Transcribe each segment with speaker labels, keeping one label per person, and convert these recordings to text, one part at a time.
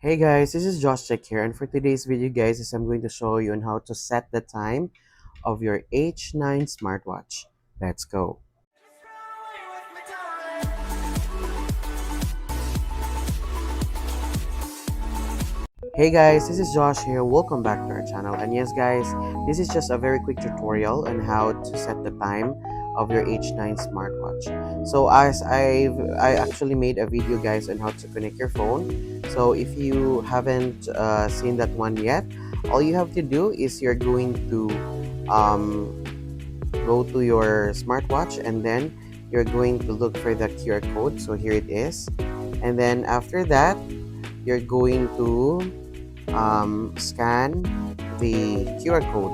Speaker 1: Hey guys, this is Josh Check here, and for today's video guys is I'm going to show you on how to set the time of your H9 smartwatch. Let's go. Hey guys, this is Josh here. Welcome back to our channel. And yes guys, this is just a very quick tutorial on how to set the time of your H9 smartwatch. So I actually made a video guys on how to connect your phone. So if you haven't seen that one yet, all you have to do is you're going to um, go to your smartwatch, and then you're going to look for the QR code. So here it is. And then after that, you're going to scan the QR code.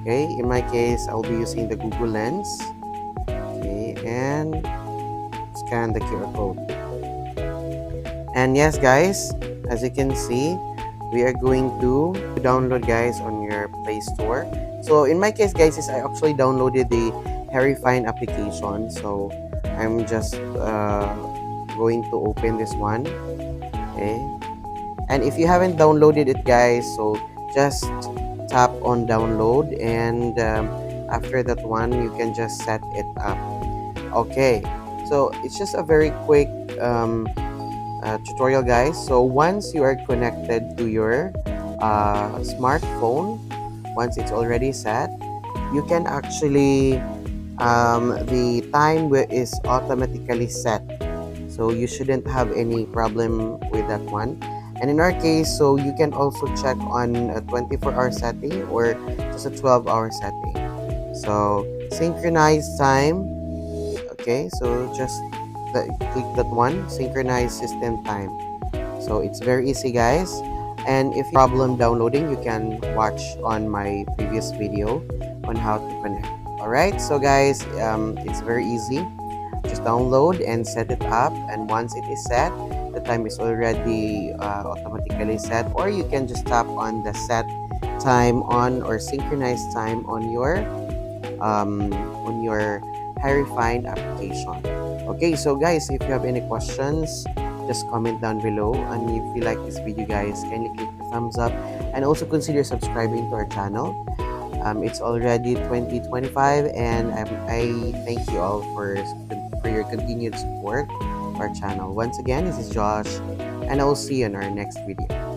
Speaker 1: Okay, in my case, I'll be using the Google Lens. Okay, and scan the QR code. And yes, guys, as you can see, we are going to download guys on your Play Store. So in my case, guys, is I actually downloaded the Harry Fine application. So I'm just going to open this one. Okay. And if you haven't downloaded it guys, so just tap on download, and after that one you can just set it up. Okay, so it's just a very quick tutorial guys. So once you are connected to your smartphone, once it's already set, you can actually the time is automatically set, so you shouldn't have any problem with that one. And in our case, so you can also check on a 24-hour setting or just a 12-hour setting. So synchronize time. Okay, so just click that one, synchronize system time. So it's very easy guys. And if you have problem downloading, you can watch on my previous video on how to connect. Alright, so guys, it's very easy. Just download and set it up, and once it is set, the time is already automatically set, or you can just tap on the set time on or synchronize time on your Harry Find application. Okay, so guys, if you have any questions, just comment down below, and if you like this video guys, kindly click the thumbs up and also consider subscribing to our channel. It's already 2025, and I thank you all for your continued support of our channel. Once again, this is Josh, and I will see you in our next video.